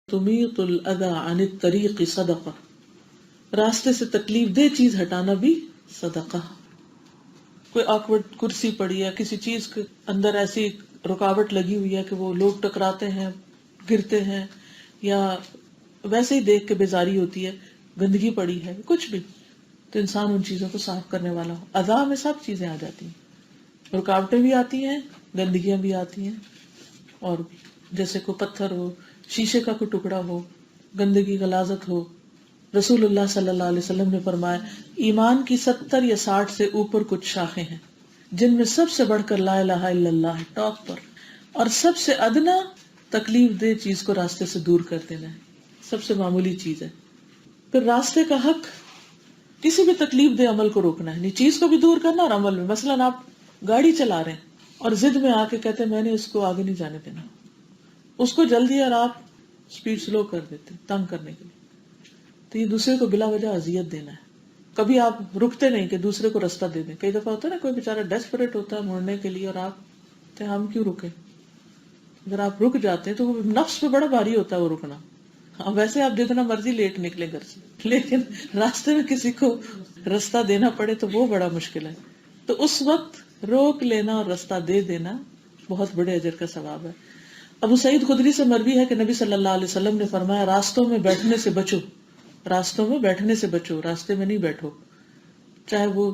تمیط الاذى عن الطریق صدقہ، راستے سے تکلیف دہ چیز ہٹانا بھی صدقہ۔ کوئی آکورڈ کرسی پڑی ہے، کسی چیز کے اندر ایسی رکاوٹ لگی ہوئی ہے کہ وہ لوگ ٹکراتے ہیں، گرتے ہیں، یا ویسے ہی دیکھ کے بیزاری ہوتی ہے، گندگی پڑی ہے، کچھ بھی، تو انسان ان چیزوں کو صاف کرنے والا ہو۔ اذا میں سب چیزیں آ جاتی ہیں، رکاوٹیں بھی آتی ہیں، گندگیاں بھی آتی ہیں، اور جیسے کوئی پتھر ہو، شیشے کا کوئی ٹکڑا ہو، گندگی غلاظت ہو۔ رسول اللہ صلی اللہ علیہ وسلم نے فرمایا ایمان کی 70 یا 60 سے اوپر کچھ شاخیں ہیں، جن میں سب سے بڑھ کر لا الہ الا اللہ ٹاپ پر، اور سب سے ادنا تکلیف دہ چیز کو راستے سے دور کر دینا ہے، سب سے معمولی چیز ہے۔ پھر راستے کا حق کسی بھی تکلیف دہ عمل کو روکنا ہے، چیز کو بھی دور کرنا اور عمل میں۔ مثلاً آپ گاڑی چلا رہے ہیں اور ضد میں آ کے کہتے ہیں میں نے اس کو آگے نہیں جانے دینا، اس کو جلدی، اور آپ سپیڈ سلو کر دیتے ہیں تنگ کرنے کے لیے، تو یہ دوسرے کو بلا وجہ اذیت دینا ہے۔ کبھی آپ رکتے نہیں کہ دوسرے کو راستہ دے دیں۔ کئی دفعہ ہوتا ہے نا، کوئی بیچارہ ڈیسپریٹ ہوتا ہے مڑنے کے لیے، اور آپ ہم کیوں رکے؟ اگر آپ رک جاتے ہیں تو وہ نفس پہ بڑا بھاری ہوتا ہے وہ رکنا۔ ویسے آپ جتنا مرضی لیٹ نکلے گھر سے، لیکن راستے میں کسی کو راستہ دینا پڑے تو وہ بڑا مشکل ہے۔ تو اس وقت روک لینا اور راستہ دے دینا بہت بڑے اجر کا ثواب ہے۔ ابو سعید خدری سے مروی ہے کہ نبی صلی اللہ علیہ وسلم نے فرمایا راستوں میں بیٹھنے سے بچو، راستوں میں بیٹھنے سے بچو، راستے میں نہیں بیٹھو، چاہے وہ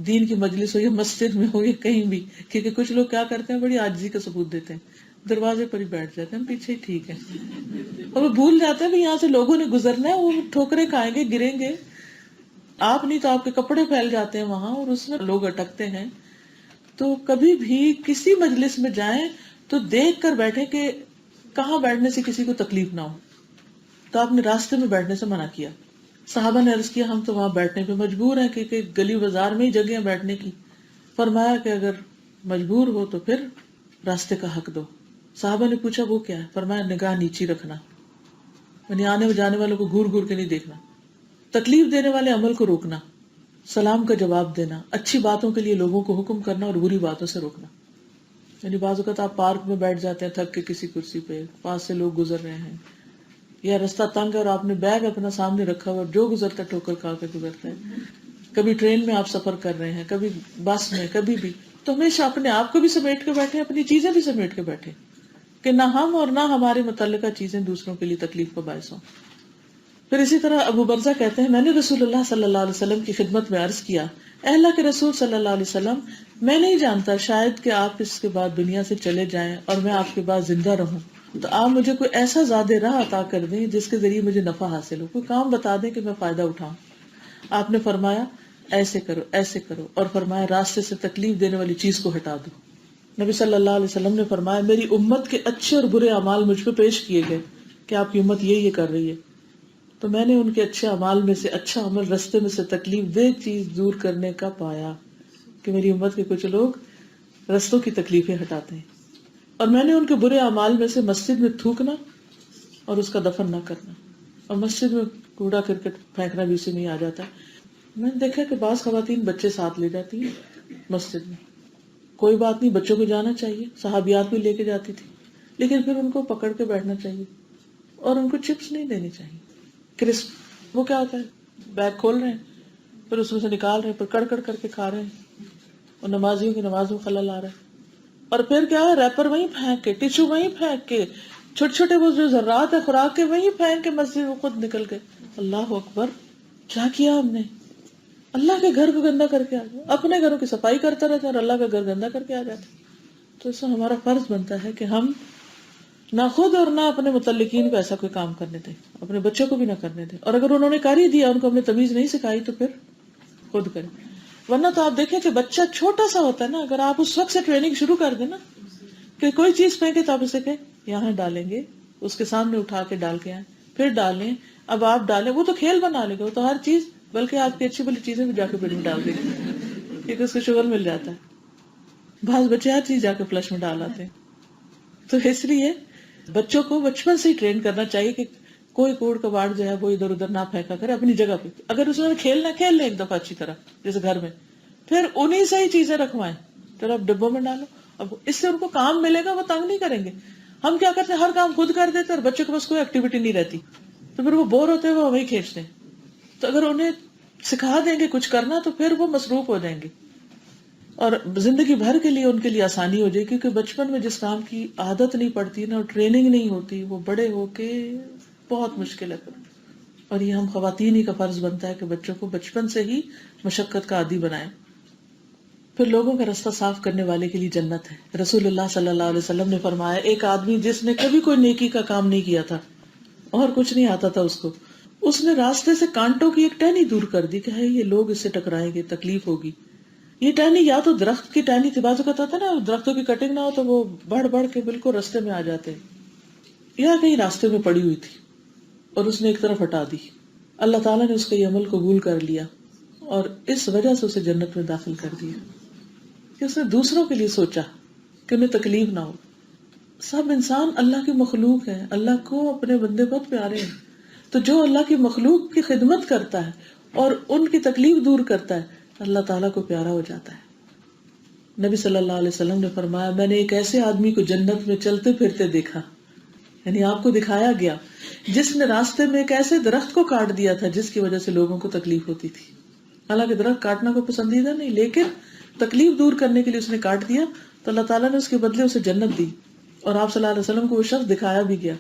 دین کی مجلس ہو یا مسجد میں ہو یا کہیں بھی، کیونکہ کچھ لوگ کیا کرتے ہیں، بڑی عاجزی کا ثبوت دیتے ہیں، دروازے پر ہی بیٹھ جاتے ہیں، ہم پیچھے ہی ٹھیک ہے، اور وہ بھول جاتے ہیں بھی یہاں سے لوگوں نے گزرنا ہے، وہ ٹھوکریں کھائیں گے، گریں گے، آپ نہیں تو آپ کے کپڑے پھیل جاتے ہیں وہاں، اور اس میں لوگ اٹکتے ہیں۔ تو کبھی بھی کسی مجلس میں جائیں تو دیکھ کر بیٹھے کہ کہاں بیٹھنے سے کسی کو تکلیف نہ ہو، تو آپ نے راستے میں بیٹھنے سے منع کیا۔ صحابہ نے عرض کیا ہم تو وہاں بیٹھنے پہ مجبور ہیں، کہ گلی بازار میں ہی جگہ ہیں بیٹھنے کی۔ فرمایا کہ اگر مجبور ہو تو پھر راستے کا حق دو۔ صحابہ نے پوچھا وہ کیا ہے؟ فرمایا نگاہ نیچی رکھنا، یعنی آنے جانے والوں کو گھور گھور کے نہیں دیکھنا، تکلیف دینے والے عمل کو روکنا، سلام کا جواب دینا، اچھی باتوں کے لیے لوگوں کو حکم کرنا اور بری باتوں سے روکنا۔ یعنی بعض اوقات آپ پارک میں بیٹھ جاتے ہیں تھک کے کسی کرسی پہ، پاس سے لوگ گزر رہے ہیں، یا راستہ تنگ ہے اور آپ نے بیگ اپنا سامنے رکھا ہوا، جو گزرتا ہے ٹھوکر کھا کے گزرتا ہے۔ کبھی ٹرین میں آپ سفر کر رہے ہیں، کبھی بس میں، کبھی بھی، تو ہمیشہ اپنے آپ کو بھی سمیٹ کے بیٹھے، اپنی چیزیں بھی سمیٹ کے بیٹھے، کہ نہ ہم اور نہ ہمارے متعلقہ چیزیں دوسروں کے لیے تکلیف کا باعث ہوں۔ پھر اسی طرح ابو برزہ کہتے ہیں میں نے رسول اللہ صلی اللہ علیہ وسلم کی خدمت میں عرض کیا اے اللہ کے رسول صلی اللہ علیہ وسلم، میں نہیں جانتا شاید کہ آپ اس کے بعد دنیا سے چلے جائیں اور میں آپ کے بعد زندہ رہوں، تو آپ مجھے کوئی ایسا زیادہ راہ عطا کر دیں جس کے ذریعے مجھے نفع حاصل ہو، کوئی کام بتا دیں کہ میں فائدہ اٹھاؤں۔ آپ نے فرمایا ایسے کرو ایسے کرو، اور فرمایا راستے سے تکلیف دینے والی چیز کو ہٹا دو۔ نبی صلی اللہ علیہ وسلم نے فرمایا میری امت کے اچھے اور برے اعمال مجھ پہ پیش کیے گئے کہ آپ کی امت یہ کر رہی ہے، تو میں نے ان کے اچھے اعمال میں سے اچھا عمل راستے میں سے تکلیف دہ چیز دور کرنے کا پایا، کہ میری امت کے کچھ لوگ رستوں کی تکلیفیں ہٹاتے ہیں، اور میں نے ان کے برے اعمال میں سے مسجد میں تھوکنا اور اس کا دفن نہ کرنا، اور مسجد میں کوڑا کرکٹ پھینکنا بھی اسی میں آ جاتا ہے۔ میں نے دیکھا کہ بعض خواتین بچے ساتھ لے جاتی ہیں مسجد میں، کوئی بات نہیں، بچوں کو جانا چاہیے، صحابیات بھی لے کے جاتی تھی، لیکن پھر ان کو پکڑ کے بیٹھنا چاہیے، اور ان کو چپس نہیں دینی چاہیے، کرسپ، وہ کیا ہوتا ہے، بیگ کھول رہے ہیں پھر اس میں سے نکال رہے ہیں، پھر کڑ کڑ کر کے کھا رہے ہیں، اور نمازیوں کی نماز میں خلل آ رہا ہے، اور پھر کیا ہے، ریپر وہیں پھینک کے، ٹشو وہیں پھینک کے، چھوٹے چھوٹے وہ جو ذرات ہے خوراک کے وہیں پھینک کے مسجد میں خود نکل گئے۔ اللہ اکبر، کیا کیا ہم نے؟ اللہ کے گھر کو گندا کر کے آ گئے، اپنے گھروں کی صفائی کرتے رہتے اور اللہ کا گھر گندا کر کے آ جاتے۔ تو اس میں ہمارا فرض بنتا ہے کہ ہم نہ خود اور نہ اپنے متعلقین کو ایسا کوئی کام کرنے دیں، اپنے بچوں کو بھی نہ کرنے دیں، اور اگر انہوں نے کر ہی دیا، ان کو ہم نے تمیز نہیں سکھائی، تو پھر خود کریں۔ ورنہ تو آپ دیکھیں کہ بچہ چھوٹا سا ہوتا ہے نا، اگر آپ اس وقت سے ٹریننگ شروع کر دیں نا کہ کوئی چیز پھینکے تو آپ اسے کہ یہاں ڈالیں گے، اس کے سامنے اٹھا کے ڈال کے آئیں، پھر ڈالیں، اب آپ ڈالیں، وہ تو کھیل بنا لے گا، وہ تو ہر چیز، بلکہ آپ کی اچھی بلی چیزیں بھی جا کے بڑی میں ڈال دے گا، کیونکہ اس کو شوگر مل جاتا ہے۔ بعض بچے ہر چیز جا کے فلش میں ڈال آتے ہیں، تو اس لیے بچوں کو بچپن سے ہی ٹرین کرنا چاہیے کہ کوئی کوڑ کباڑ جو ہے وہ ادھر ادھر نہ پھینکا کرے، اپنی جگہ پہ، اگر اس میں کھیلنا کھیل لیں ایک دفعہ اچھی طرح جیسے گھر میں، پھر انہیں سے ہی چیزیں رکھوائیں، پھر آپ ڈبوں میں ڈالو، اب اس سے ان کو کام ملے گا، وہ تنگ نہیں کریں گے۔ ہم کیا کرتے ہیں، ہر کام خود کر دیتے اور بچوں کے پاس کوئی ایکٹیویٹی نہیں رہتی، تو پھر وہ بور ہوتے ہیں، وہ وہی کھینچتے ہیں. تو اگر انہیں سکھا دیں گے کچھ کرنا تو پھر وہ مصروف ہو جائیں گے اور زندگی بھر کے لیے ان کے لیے آسانی ہو جائے. کیونکہ بچپن میں جس کام کی عادت نہیں پڑتی نا، ٹریننگ نہیں ہوتی، وہ بڑے ہو کے بہت مشکل ہے پھر. اور یہ ہم خواتین ہی کا فرض بنتا ہے کہ بچوں کو بچپن سے ہی مشقت کا عادی بنائیں. پھر لوگوں کا راستہ صاف کرنے والے کے لیے جنت ہے. رسول اللہ صلی اللہ علیہ وسلم نے فرمایا، ایک آدمی جس نے کبھی کوئی نیکی کا کام نہیں کیا تھا اور کچھ نہیں آتا تھا اس نے راستے سے کانٹوں کی ایک ٹہنی دور کر دی کہ ہے یہ لوگ اس سے ٹکرائیں گے، تکلیف ہوگی. یہ ٹہنی یا تو درخت کی ٹہنی تھی، بازو کا تھا نا درختوں کی کٹنگ نہ ہو تو وہ بڑھ بڑھ کے بالکل راستے میں آ جاتے، یا کہیں راستے میں پڑی ہوئی تھی اور اس نے ایک طرف ہٹا دی. اللہ تعالیٰ نے اس کا یہ عمل قبول کر لیا اور اس وجہ سے اسے جنت میں داخل کر دیا کہ اس نے دوسروں کے لیے سوچا کہ انہیں تکلیف نہ ہو. سب انسان اللہ کی مخلوق ہے، اللہ کو اپنے بندے بہت پیارے ہیں، تو جو اللہ کی مخلوق کی خدمت کرتا ہے اور ان کی تکلیف دور کرتا ہے، اللہ تعالیٰ کو پیارا ہو جاتا ہے. نبی صلی اللہ علیہ وسلم نے فرمایا، میں نے ایک ایسے آدمی کو جنت میں چلتے پھرتے دیکھا، یعنی آپ کو دکھایا گیا، جس نے راستے میں ایک ایسے درخت کو کاٹ دیا تھا جس کی وجہ سے لوگوں کو تکلیف ہوتی تھی. حالانکہ درخت کاٹنا کو پسندیدہ نہیں، لیکن تکلیف دور کرنے کے لیے اس نے کاٹ دیا تو اللہ تعالیٰ نے اس کے بدلے اسے جنت دی اور آپ صلی اللہ علیہ وسلم کو وہ شخص دکھایا بھی گیا.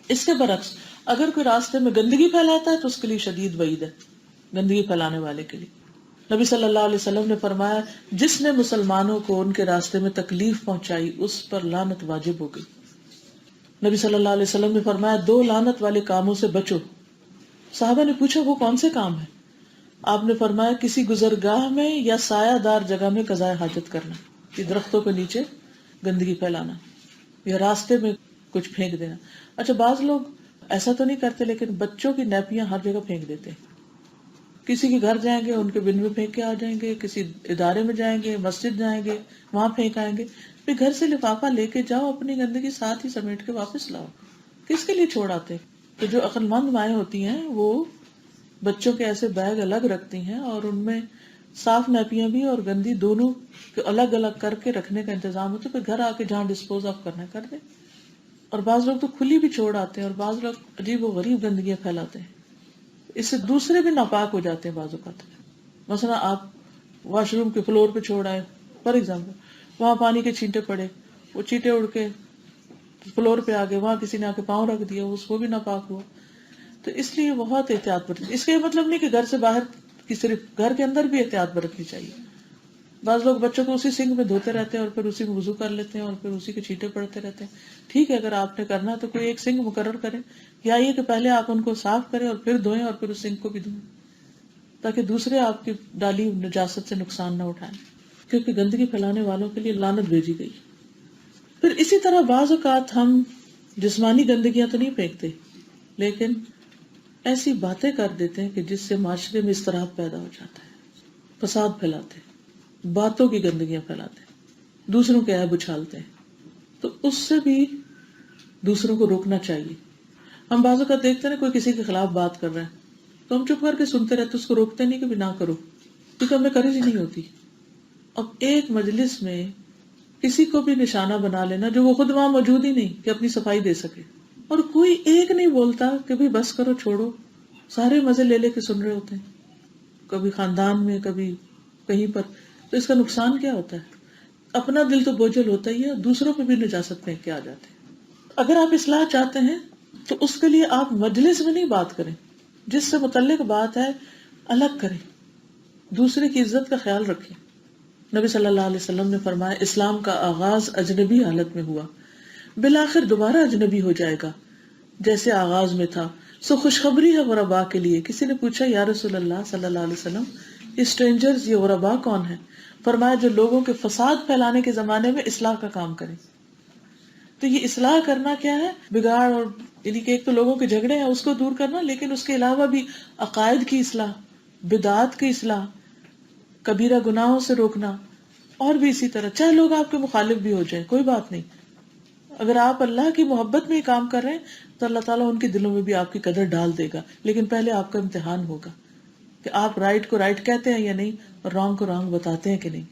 اس کے برعکس اگر کوئی راستے میں گندگی پھیلاتا ہے تو اس کے لیے شدید وعید ہے، گندگی پھیلانے والے کے لیے. نبی صلی اللہ علیہ وسلم نے فرمایا، جس نے مسلمانوں کو ان کے راستے میں تکلیف پہنچائی اس پر لعنت واجب ہو گئی. نبی صلی اللہ علیہ وسلم نے فرمایا، 2 لعنت والے کاموں سے بچو. صحابہ نے پوچھا وہ کون سے کام ہیں؟ آپ نے فرمایا، کسی گزرگاہ میں یا سایہ دار جگہ میں قضاء حاجت کرنا، یہ درختوں کے نیچے گندگی پھیلانا یا راستے میں کچھ پھینک دینا. اچھا بعض لوگ ایسا تو نہیں کرتے لیکن بچوں کی نیپیاں ہر جگہ پھینک دیتے ہیں. کسی کے گھر جائیں گے ان کے بن میں پھینک کے آ جائیں گے، کسی ادارے میں جائیں گے، مسجد جائیں گے، وہاں پھینک آئیں گے. پھر گھر سے لفافہ لے کے جاؤ، اپنی گندگی ساتھ ہی سمیٹ کے واپس لاؤ. کس کے لیے چھوڑ آتے؟ تو جو عقل مند مائیں ہوتی ہیں وہ بچوں کے ایسے بیگ الگ رکھتی ہیں اور ان میں صاف نیپیاں بھی اور گندی دونوں الگ الگ کر کے رکھنے کا انتظام ہوتا ہے. پھر گھر آ کے جہاں ڈسپوز آف کرنا کر دیں. اور بعض لوگ تو کھلی بھی چھوڑ آتے ہیں اور بعض لوگ عجیب و غریب گندگیاں پھیلاتے ہیں، اس سے دوسرے بھی ناپاک ہو جاتے ہیں. بعض اوقات مثلا آپ واش روم کے فلور پہ چھوڑ آئے فار ایگزامپل، وہاں پانی کے چھینٹے پڑے، وہ چینٹے اڑ کے فلور پہ آ گئے، وہاں کسی نے آ کے پاؤں رکھ دیا، اس کو بھی ناپاک ہوا. تو اس لیے بہت احتیاط برتنی. اس کا یہ مطلب نہیں کہ گھر سے باہر کی، صرف گھر کے اندر بھی احتیاط برتنی چاہیے. بعض لوگ بچوں کو اسی سنک میں دھوتے رہتے ہیں اور پھر اسی میں وضو کر لیتے ہیں اور پھر اسی کے چھینٹے پڑتے رہتے ہیں. ٹھیک ہے، اگر آپ نے کرنا تو کوئی ایک سنک مقرر کریں، یا یہ کہ پہلے آپ ان کو صاف کریں اور پھر دھوئیں اور پھر اس سنک کو بھی دھوئیں، تاکہ دوسرے آپ کی ڈالی نجاست سے نقصان نہ اٹھائیں، کیونکہ گندگی پھیلانے والوں کے لیے لعنت بھیجی گئی. پھر اسی طرح بعض اوقات ہم جسمانی گندگیاں تو نہیں پھینکتے لیکن ایسی باتیں کر دیتے ہیں کہ جس سے معاشرے میں اضطراب پیدا ہو جاتا ہے، فساد پھیلاتے ہیں، باتوں کی گندگیاں پھیلاتے ہیں، دوسروں کے عیب اچھالتے ہیں. تو اس سے بھی دوسروں کو روکنا چاہیے. ہم بعض اوقات دیکھتے ہیں کوئی کسی کے خلاف بات کر رہا ہے تو ہم چپ کر کے سنتے رہتے، اس کو روکتے نہیں کہ بھی نہ کرو، کیونکہ ہمیں کرج نہیں ہوتی. اب ایک مجلس میں کسی کو بھی نشانہ بنا لینا جو وہ خود وہاں موجود ہی نہیں کہ اپنی صفائی دے سکے، اور کوئی ایک نہیں بولتا کہ بھی بس کرو چھوڑو، سارے مزے لے لے کے سن رہے ہوتے ہیں، کبھی خاندان میں کبھی کہیں پر. تو اس کا نقصان کیا ہوتا ہے؟ اپنا دل تو بوجھل ہوتا ہی ہے، دوسروں پہ بھی نجاست پھینک کے آ جاتے ہیں. اگر آپ اصلاح چاہتے ہیں تو اس کے لیے آپ مجلس میں نہیں بات کریں، جس سے متعلق بات ہے الگ کریں، دوسرے کی عزت کا خیال رکھیں. نبی صلی اللہ علیہ وسلم نے فرمایا، اسلام کا آغاز اجنبی حالت میں ہوا، بالآخر دوبارہ اجنبی ہو جائے گا جیسے آغاز میں تھا. سو خوشخبری ہے غربا کے لیے. کسی نے پوچھا، یا رسول اللہ صلی اللہ علیہ وسلم، یہ اسٹرینجرز، یہ غربا کون ہیں؟ فرمایا، جو لوگوں کے فساد پھیلانے کے زمانے میں اصلاح کا کام کریں. تو یہ اصلاح کرنا کیا ہے؟ بگاڑ، اور یعنی کہ ایک تو لوگوں کے جھگڑے ہیں اس کو دور کرنا، لیکن اس کے علاوہ بھی عقائد کی اصلاح، بدعات کی اصلاح، کبیرہ گناہوں سے روکنا، اور بھی اسی طرح. چاہے لوگ آپ کے مخالف بھی ہو جائیں، کوئی بات نہیں، اگر آپ اللہ کی محبت میں ہی کام کر رہے ہیں تو اللہ تعالیٰ ان کے دلوں میں بھی آپ کی قدر ڈال دے گا. لیکن پہلے آپ کا امتحان ہوگا کہ آپ رائٹ کو رائٹ کہتے ہیں یا نہیں، اور رانگ کو رانگ بتاتے ہیں کہ نہیں.